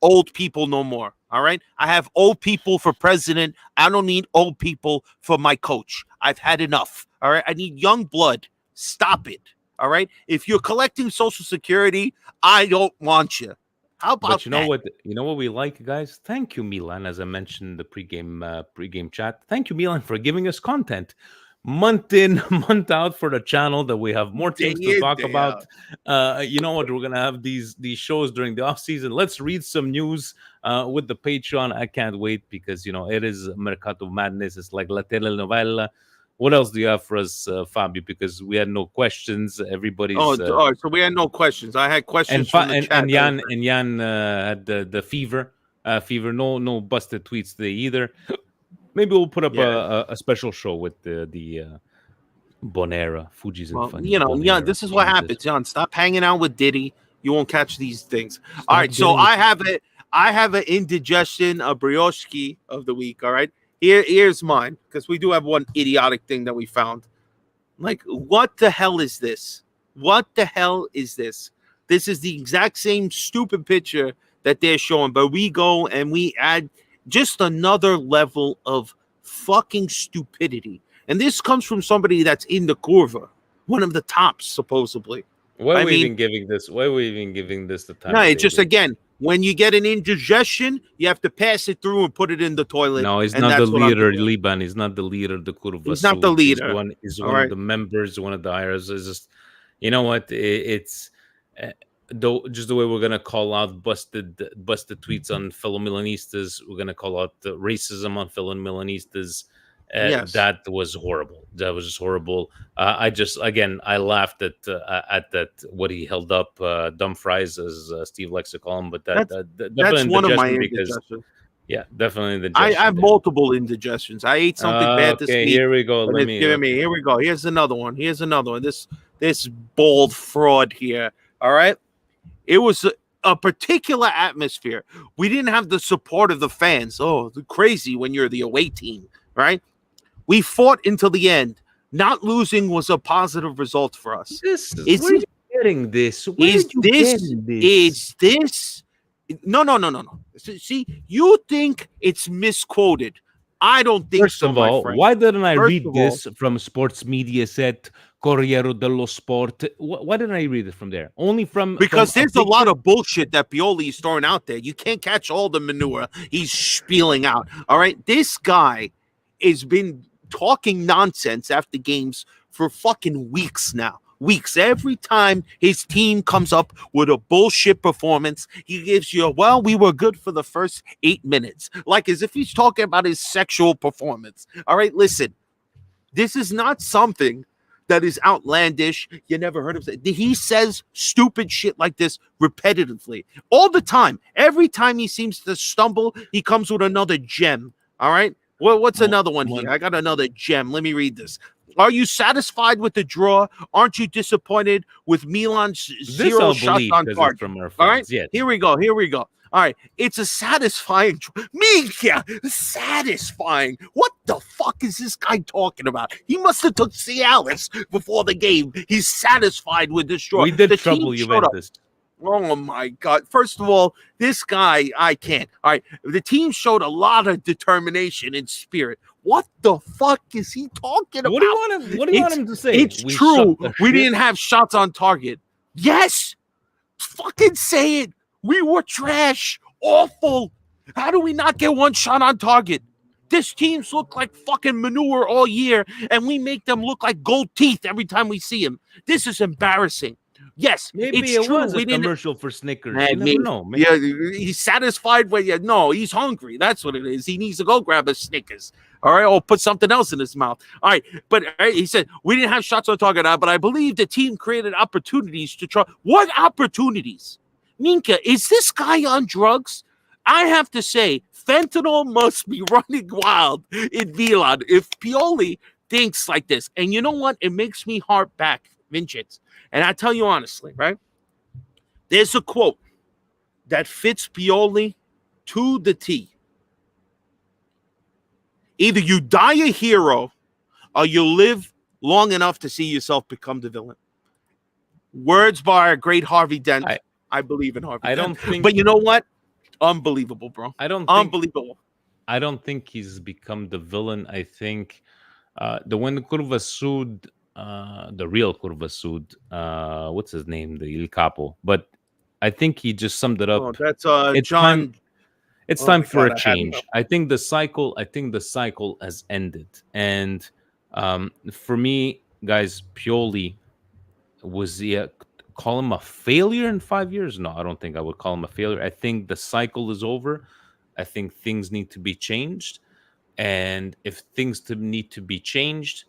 old people no more. All right, I have old people for president. I don't need old people for my coach. I've had enough. All right, I need young blood. Stop it. All right, if you're collecting Social Security, I don't want you. How about but you know what? You know what we like, guys? Thank you, Milan. As I mentioned in the pregame chat, thank you, Milan, for giving us content month in, month out for the channel. That we have more things to talk about. You know what? We're gonna have these shows during the off season. Let's read some news with the Patreon. I can't wait because it is Mercato Madness. It's like La Telenovela. What else do you have for us, Fabio? Because we had no questions. Everybody's. So we had no questions. I had questions from the chat. And Jan had the fever. No busted tweets today either. Maybe we'll put up a special show with the Bonera, Fuji's and funny. Bonera, this is what happens, Jan. Stop hanging out with Diddy. You won't catch these things. All right, so I have an indigestion, a brioche of the week. All right. Here's mine, because we do have one idiotic thing that we found. Like, what the hell is this? What the hell is this? This is the exact same stupid picture that they're showing, but we go and we add just another level of fucking stupidity. And this comes from somebody that's in the curva, one of the tops, supposedly. Why are we even giving this? Why are we even giving this the time? No, it's just, again, when you get an indigestion, you have to pass it through and put it in the toilet. No, he's not the leader, Liban. He's not the leader of the Curva. He's not the leader. He's one of the members, one of the hires. It's just, you know what? It's just the way we're gonna call out busted tweets on fellow Milanistas. We're gonna call out racism on fellow Milanistas. Yes. That was horrible. That was just horrible. I laughed at that what he held up, dumb fries, as Steve likes to call him. But that's one of my indigestions. Yeah, definitely. I have multiple indigestions. I ate something bad this week. Here we go. Here we go. Here's another one. This bald fraud here. All right. It was a particular atmosphere. We didn't have the support of the fans. Oh, crazy when you're the away team, right? We fought until the end. Not losing was a positive result for us. Where are you getting this? Is this? No. See, you think it's misquoted. I don't think First so, of my all, friend. why didn't I First read of all- this from Sports Media Set, Corriere dello Sport? Why didn't I read it from there? Only from Because a there's a lot picture? of bullshit that Pioli is throwing out there. You can't catch all the manure he's spieling out. All right. This guy has been talking nonsense after games for fucking weeks now. Weeks. Every time his team comes up with a bullshit performance, he gives you, well, we were good for the first 8 minutes. Like as if he's talking about his sexual performance. All right. Listen, this is not something that is outlandish. You never heard him say. He says stupid shit like this repetitively all the time. Every time he seems to stumble, he comes with another gem. All right. Well, what's another one here? I got another gem. Let me read this. Are you satisfied with the draw? Aren't you disappointed with Milan's This zero I'll shots believe on because it's target? from our All right. friends. Yes. Here we go. Here we go. All right, it's a satisfying. Minchia, satisfying. What the fuck is this guy talking about? He must have took Cialis before the game. He's satisfied with this draw. We did The trouble team showed up. Juventus. Oh my God. First of all, this guy, I can't. All right. The team showed a lot of determination and spirit. What the fuck is he talking about? What do you want him? What do you want him to say? It's We true. sucked the We shit? didn't have shots on target. Yes. Fucking say it. We were trash. Awful. How do we not get one shot on target? This team's look like fucking manure all year, and we make them look like gold teeth every time we see them. This is embarrassing. Yes, Maybe it's it true. was a We didn't. commercial for Snickers. Man, You never maybe. know. Maybe. Yeah, he's satisfied with you. No, he's hungry. That's what it is. He needs to go grab a Snickers. All right, or put something else in his mouth. All right, but he said we didn't have shots on target, but I believe the team created opportunities to try. What opportunities? Minka, is this guy on drugs? I have to say, fentanyl must be running wild in Milan if Pioli thinks like this. And you know what? It makes me heart back, Vincent. And I tell you honestly, right? There's a quote that fits Pioli to the T. Either you die a hero or you live long enough to see yourself become the villain. Words by a great Harvey Dent. I believe in Harvey Dent. don't think. But you know what? Unbelievable, bro. I don't think. Unbelievable. I don't think he's become the villain. I think the when Curva Sud, the real Curva Sud, what's his name, the Il Capo. But I think he just summed it up. Oh, that's It's John. time. It's time my for God, a change. I think the cycle. Has ended, and for me, guys, Pioli was call him a failure in 5 years? No, I don't think I would call him a failure. I think the cycle is over. I think things need to be changed, and if things need to be changed,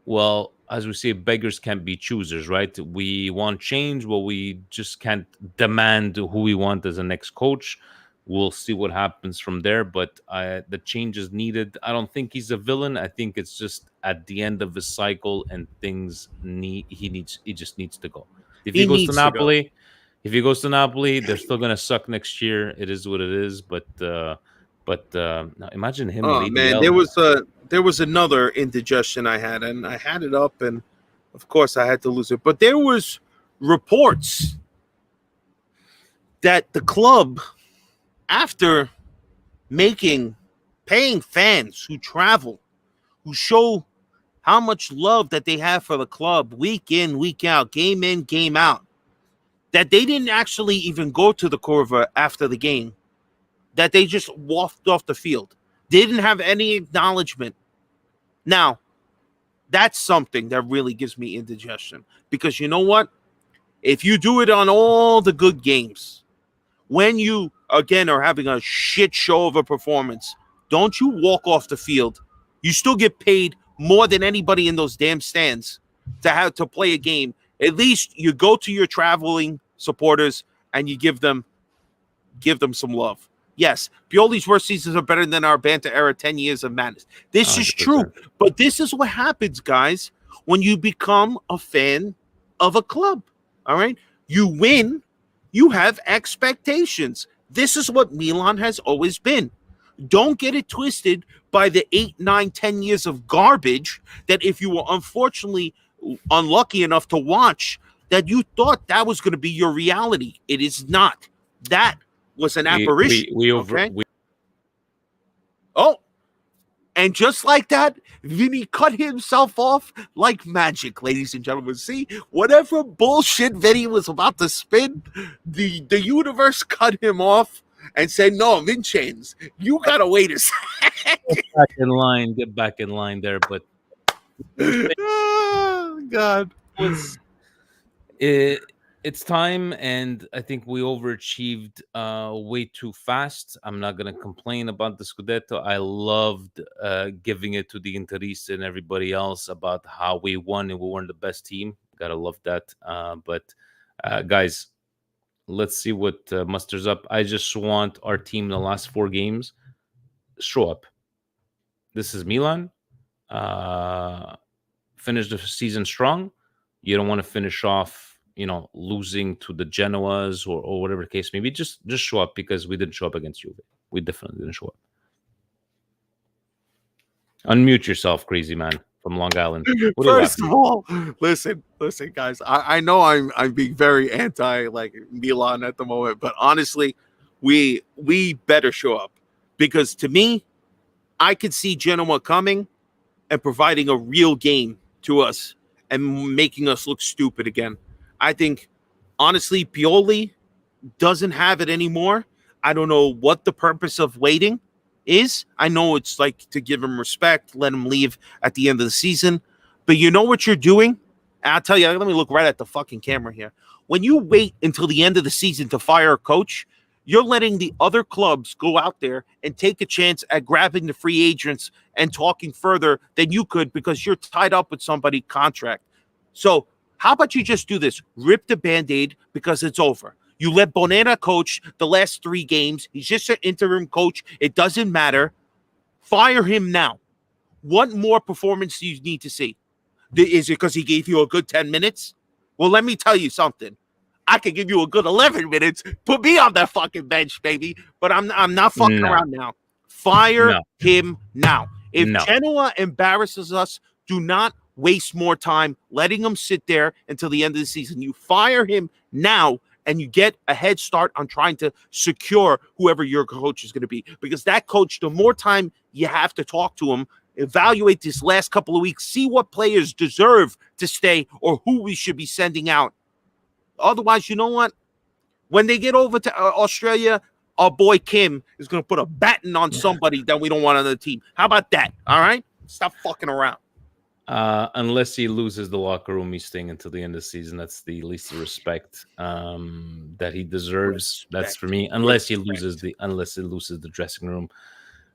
well, as we say, beggars can't be choosers, right? We want change, but we just can't demand who we want as a next coach. We'll see what happens from there, but the change is needed. I don't think he's a villain. I think it's just at the end of his cycle, and he just needs to go. If he goes to Napoli, they're still gonna suck next year. It is what it is. But imagine him. Oh with man, ADL. there was another indigestion I had, and I had it up, and of course I had to lose it. But there was reports that the club, after paying fans who travel, who show how much love that they have for the club week in, week out, game in, game out, that they didn't actually even go to the Curva after the game, that they just walked off the field. They didn't have any acknowledgement. Now, that's something that really gives me indigestion, because you know what? If you do it on all the good games, when you, again, are having a shit show of a performance, don't you walk off the field. You still get paid more than anybody in those damn stands to have to play a game. At least you go to your traveling supporters and you give them some love. Yes, Pioli's worst seasons are better than our banter era 10 years of madness. This 100%. is true, but this is what happens, guys, when you become a fan of a club. All right? You win, you have expectations. This is what Milan has always been. Don't get it twisted by the 8, 9, 10 years of garbage that if you were unfortunately unlucky enough to watch, that you thought that was going to be your reality. It is not. That was an apparition. And just like that, Vinny cut himself off like magic, ladies and gentlemen. See, whatever bullshit Vinny was about to spin, the universe cut him off and said, no, Vincenz, you gotta wait a second. Get back in line there. But Oh, God. It's time, and I think we overachieved way too fast. I'm not gonna complain about the Scudetto. I loved giving it to the Interista and everybody else about how we won and we weren't the best team. Gotta love that. But guys, let's see what musters up. I just want our team in the last 4 games show up. This is Milan. Finish the season strong. You don't want to finish off, losing to the Genoas or whatever the case may be. Just show up, because we didn't show up against Juve. We definitely didn't show up. Unmute yourself, crazy man from Long Island. First of all, listen, guys. I know I'm being very anti Milan at the moment, but honestly, we better show up, because to me, I could see Genoa coming and providing a real game to us and making us look stupid again. I think, honestly, Pioli doesn't have it anymore. I don't know what the purpose of waiting is. I know it's like to give him respect, let him leave at the end of the season. But you know what you're doing? And I'll tell you, let me look right at the fucking camera here. When you wait until the end of the season to fire a coach, you're letting the other clubs go out there and take a chance at grabbing the free agents and talking further than you could, because you're tied up with somebody's contract. So how about you just do this? Rip the Band-Aid, because it's over. You let Bonetta coach the last 3 games. He's just an interim coach. It doesn't matter. Fire him now. What more performance do you need to see? Is it because he gave you a good 10 minutes? Well, let me tell you something. I could give you a good 11 minutes. Put me on that fucking bench, baby. But I'm not fucking around now. Fire him now. If Genoa embarrasses us, do not waste more time letting him sit there until the end of the season. You fire him now, and you get a head start on trying to secure whoever your coach is going to be. Because that coach, the more time you have to talk to him, evaluate this last couple of weeks, see what players deserve to stay or who we should be sending out. Otherwise, you know what? When they get over to Australia, our boy Kim is going to put a baton on somebody that we don't want on the team. How about that? All right? Stop fucking around. Unless he loses the locker room, he's staying until the end of the season. That's the least respect that he deserves. That's for me. Unless he loses the dressing room.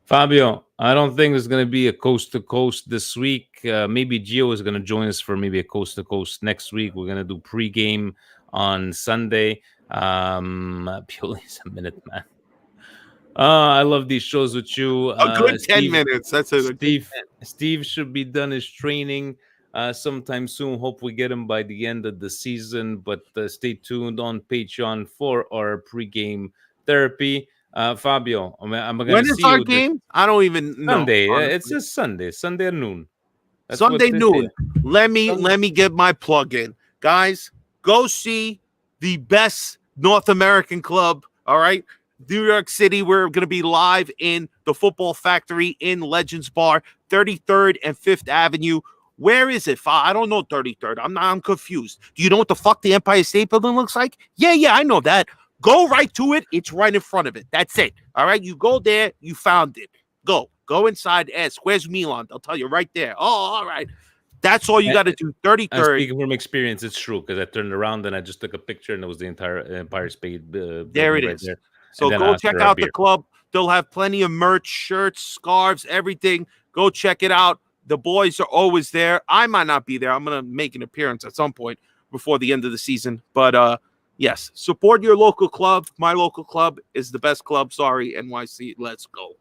Fabio, I don't think there's going to be a coast to coast this week. Maybe Gio is going to join us for maybe a coast to coast next week. We're going to do pregame on Sunday. Pioli's a minute man. I love these shows with you. A good 10 minutes. That's it. Steve should be done his training sometime soon. Hope we get him by the end of the season. But stay tuned on Patreon for our pregame therapy. Fabio, I'm going when to is see our you game? I don't even know. Sunday. It's a Sunday at noon. That's Sunday noon. Let me get my plug in. Guys, go see the best North American club, all right? New York City. We're going to be live in the Football Factory in Legends Bar, 33rd and 5th Avenue. Where is it? I don't know 33rd. I'm confused. Do you know what the fuck the Empire State Building looks like? Yeah, I know that. Go right to it. It's right in front of it. That's it. All right? You go there. You found it. Go inside. Ask, where's Milan? They'll tell you right there. Oh, all right. That's all you got to do. 33rd. Speaking from experience, it's true, because I turned around and I just took a picture and it was the entire Empire State there it right is. There. So go check out the club. They'll have plenty of merch, shirts, scarves, everything. Go check it out. The boys are always there. I might not be there. I'm going to make an appearance at some point before the end of the season. But yes, support your local club. My local club is the best club. Sorry, NYC. Let's go.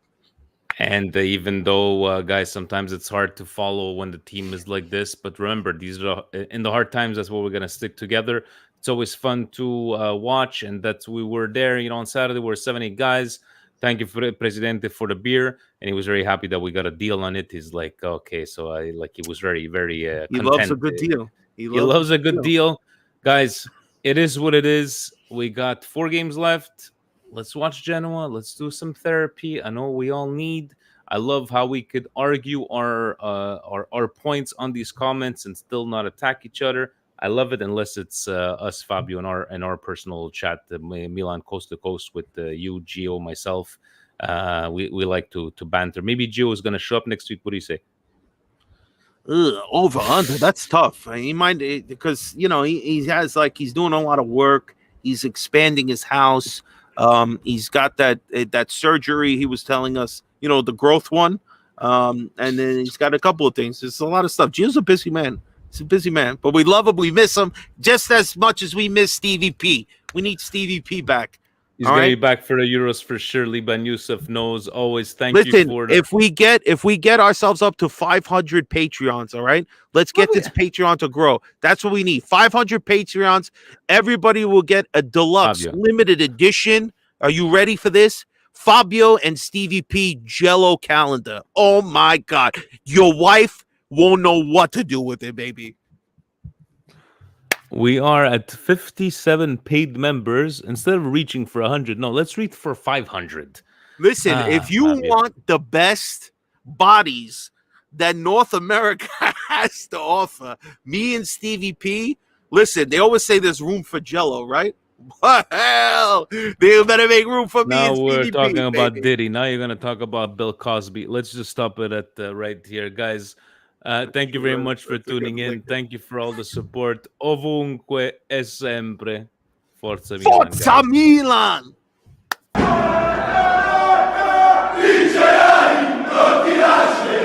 And even though, guys, sometimes it's hard to follow when the team is like this. But remember, these are in the hard times. That's what we're going to stick together. It's always fun to watch. And that's we were there, on Saturday. We're 7-8 guys. Thank you, Presidente, for the beer. And he was very happy that we got a deal on it. He's like, okay. So he was very, very he content. loves a good deal. He loves a good deal. Guys, it is what it is. We got 4 games left. Let's watch Genoa. Let's do some therapy. I know we all need. I love how we could argue our points on these comments and still not attack each other. I love it, unless it's us, Fabio, in our personal chat, Milan Coast to Coast with you, Gio, myself. We like to banter. Maybe Gio is going to show up next week. What do you say? Over under. That's tough. He might, because he has he's doing a lot of work. He's expanding his house. He's got that surgery he was telling us. The growth one. And then he's got a couple of things. There's a lot of stuff. Gio's a busy man. He's a busy man, but we love him. We miss him just as much as we miss Stevie P. We need Stevie P back. He's going to be back for the Euros for sure. Liban Youssef knows. Always thank you for the... if we get ourselves up to 500 Patreons, all right? Let's get this Patreon to grow. That's what we need. 500 Patreons. Everybody will get a deluxe limited edition. Are you ready for this? Fabio and Stevie P Jello calendar. Oh my God. Your wife won't know what to do with it, baby. We are at 57 paid members. Instead of reaching for 100, no, let's reach for 500. Listen, if you want the best bodies that North America has to offer, me and Stevie P, listen, they always say there's room for Jello, right? Well, they better make room for me. Now we're talking about Diddy. Now you're going to talk about Bill Cosby. Let's just stop it at right here, guys. Thank you very much for tuning in. Thank you for all the support. Ovunque e sempre. Forza Milan. Forza Milan! Dice ai, non ti lasci